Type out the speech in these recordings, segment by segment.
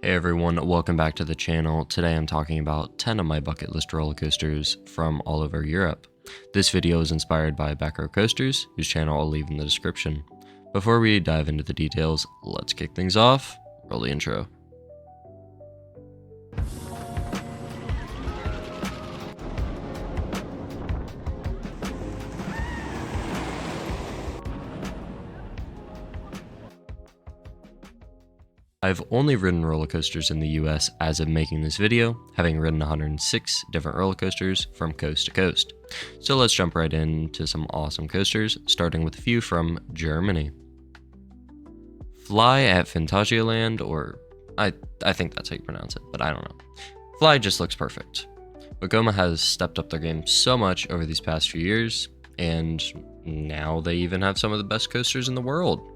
Hey everyone, welcome back to the channel. Today I'm talking about 10 of my bucket list roller coasters from all over Europe. This video is inspired by Back Row Coasters, whose channel I'll leave in the description. Before we dive into the details, let's kick things off. Roll the intro. I've only ridden roller coasters in the US as of making this video, having ridden 106 different roller coasters from coast to coast. So let's jump right into some awesome coasters, starting with a few from Germany. Fly at Phantasialand, or I think that's how you pronounce it, but I don't know. Fly just looks perfect. Vekoma has stepped up their game so much over these past few years, and now they even have some of the best coasters in the world.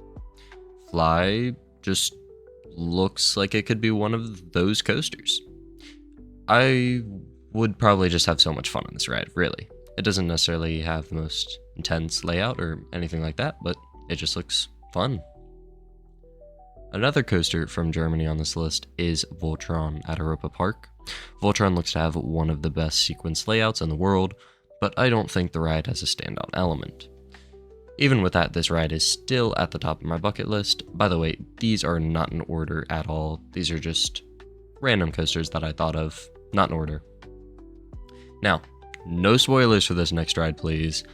Fly just looks like it could be one of those coasters. I would probably just have so much fun on this ride, really. It doesn't necessarily have the most intense layout or anything like that, but it just looks fun. Another coaster from Germany on this list is Voltron at Europa Park. Voltron looks to have one of the best sequence layouts in the world, but I don't think the ride has a standout element. Even with that, this ride is still at the top of my bucket list. By the way, these are not in order at all. These are just random coasters that I thought of, not in order. Now, no spoilers for this next ride, please.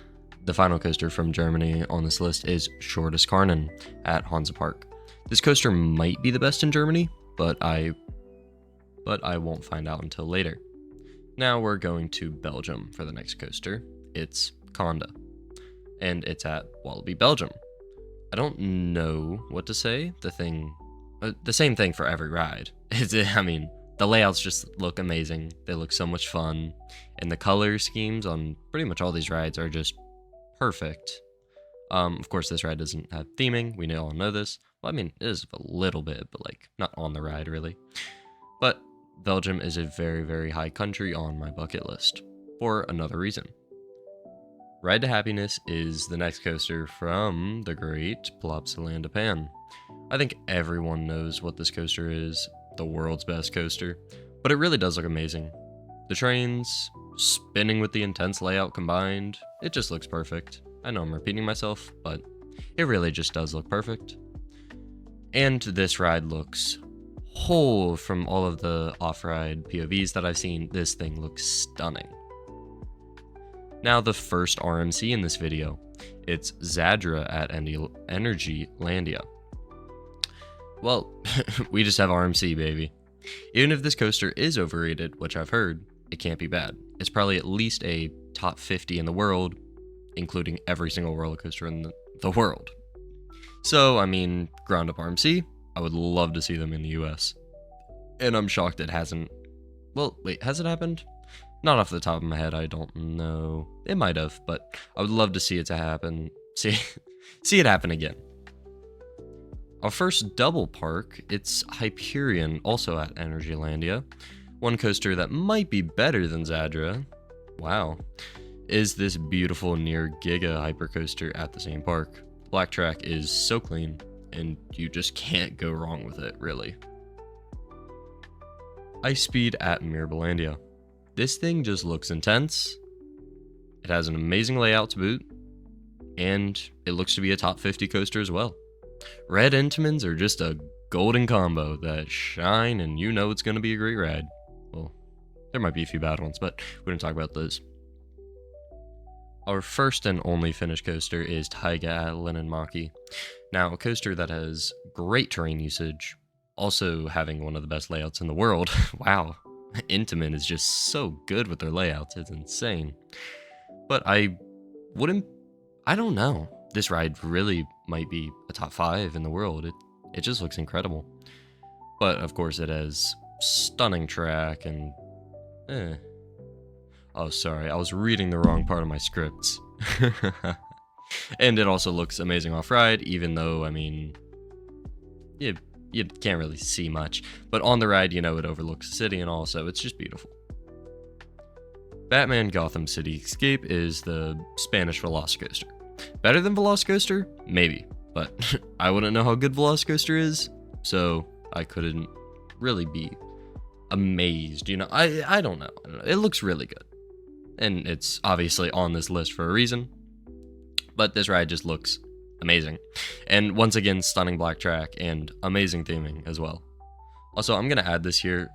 The final coaster from Germany on this list is Shorteskarnen at Hansa Park. This coaster might be the best in Germany, but I won't find out until later. Now we're going to Belgium for the next coaster. It's Conda, and it's at Walibi, Belgium. I don't know what to say. The same thing for every ride. The layouts just look amazing. They look so much fun, and the color schemes on pretty much all these rides are just perfect. Of course, this ride doesn't have theming. We all know this. Well, it is a little bit, but not on the ride really. But Belgium is a very, very high country on my bucket list for another reason. Ride to Happiness is the next coaster from the great Plopsaland Japan. I think everyone knows what this coaster is, the world's best coaster, but it really does look amazing. The trains, spinning with the intense layout combined, it just looks perfect. I know I'm repeating myself, but it really just does look perfect. And this ride looks whole. From all of the off-ride POVs that I've seen, this thing looks stunning. Now the first RMC in this video, it's Zadra at Energylandia. Well, we just have RMC, baby. Even if this coaster is overrated, which I've heard, it can't be bad. It's probably at least a top 50 in the world, including every single roller coaster in the world. So, ground up RMC, I would love to see them in the US. And I'm shocked it hasn't. Well, wait, has it happened? Not off the top of my head, I don't know. It might have, but I would love to see it to happen. See it happen again. Our first double park, it's Hyperion, also at Energylandia. One coaster that might be better than Zadra, wow, is this beautiful near Giga hypercoaster at the same park. Black track is so clean, and you just can't go wrong with it, really. Ice Speed at Mirabilandia. This thing just looks intense. It has an amazing layout to boot, and it looks to be a top 50 coaster as well. Red Intamins are just a golden combo that shine, and you know it's going to be a great ride. Well, there might be a few bad ones, but we don't talk about those. Our first and only finished coaster is Taiga at Linnanmäki. Now, a coaster that has great terrain usage, also having one of the best layouts in the world. Wow. Intamin is just so good with their layouts, it's insane. But I don't know. This ride really might be a top 5 in the world. It just looks incredible. But of course it has stunning track and oh, sorry, I was reading the wrong part of my scripts. And it also looks amazing off-ride, even though, you can't really see much, but on the ride, it overlooks the city and all, so it's just beautiful. Batman Gotham City Escape is the Spanish Velocicoaster. Better than Velocicoaster? Maybe, but I wouldn't know how good Velocicoaster is, so I couldn't really be amazed, you know. I don't know. It looks really good. And it's obviously on this list for a reason. But this ride just looks amazing. And once again, stunning black track and amazing theming as well. Also, I'm going to add this here.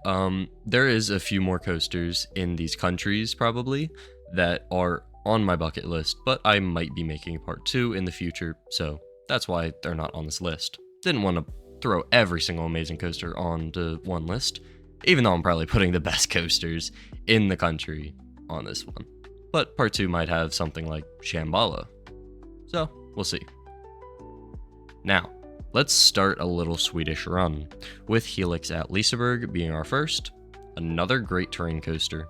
There is a few more coasters in these countries probably that are on my bucket list, but I might be making a part 2 in the future, so that's why they're not on this list. Didn't want to throw every single amazing coaster onto one list, even though I'm probably putting the best coasters in the country on this one. But part 2 might have something like Shambhala. So, we'll see. Now, let's start a little Swedish run, with Helix at Liseberg being our first. Another great terrain coaster.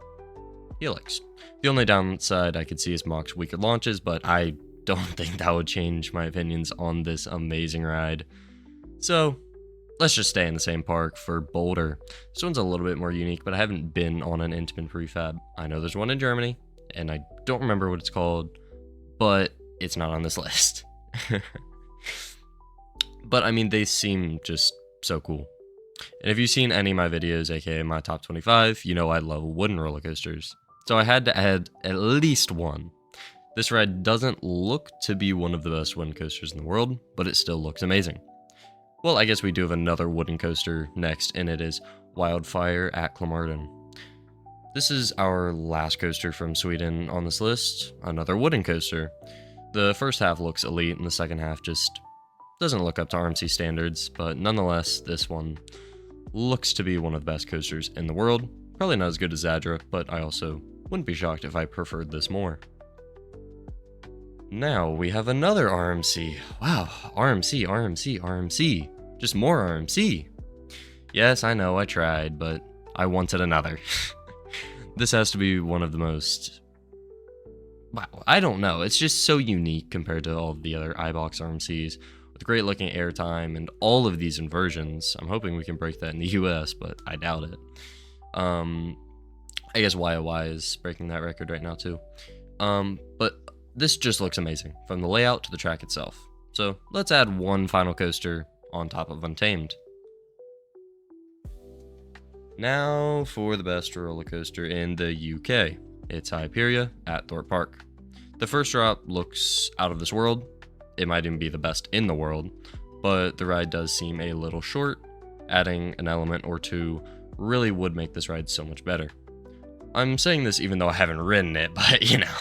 Helix. The only downside I could see is Mach's weaker launches, but I don't think that would change my opinions on this amazing ride. So, let's just stay in the same park for Boulder. This one's a little bit more unique, but I haven't been on an Intamin prefab. I know there's one in Germany, and I don't remember what it's called, but it's not on this list. But I mean, they seem just so cool. And if you've seen any of my videos, aka my top 25, you know I love wooden roller coasters. So I had to add at least one. This ride doesn't look to be one of the best wooden coasters in the world, but it still looks amazing. Well, I guess we do have another wooden coaster next, and it is Wildfire at Clomarden. This is our last coaster from Sweden on this list, another wooden coaster. The first half looks elite, and the second half just doesn't look up to RMC standards, but nonetheless, this one looks to be one of the best coasters in the world. Probably not as good as Zadra, but I also wouldn't be shocked if I preferred this more. Now we have another RMC. Wow, RMC, RMC, RMC. Just more RMC. Yes, I know, I tried, but I wanted another. This has to be one of the most... Wow, I don't know. It's just so unique compared to all of the other iBox RMCs. With great looking airtime and all of these inversions. I'm hoping we can break that in the US, but I doubt it. I guess YOY is breaking that record right now too. But this just looks amazing, from the layout to the track itself. So let's add one final coaster on top of Untamed. Now for the best roller coaster in the UK. It's Hyperia at Thorpe Park. The first drop looks out of this world. It might even be the best in the world, but the ride does seem a little short. Adding an element or two really would make this ride so much better. I'm saying this even though I haven't ridden it, but you know,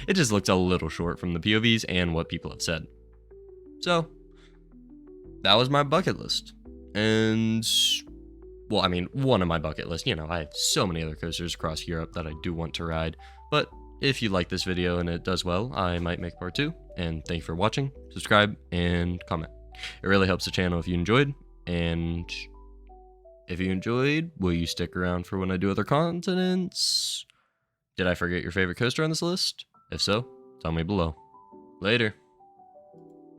it just looks a little short from the POVs and what people have said. So, that was my bucket list. And, well, I mean, one of my bucket list. You know, I have so many other coasters across Europe that I do want to ride, but if you like this video and it does well, I might make part 2. And thank you for watching, subscribe, and comment. It really helps the channel if you enjoyed, and if you enjoyed, will you stick around for when I do other continents? Did I forget your favorite coaster on this list? If so, tell me below. Later.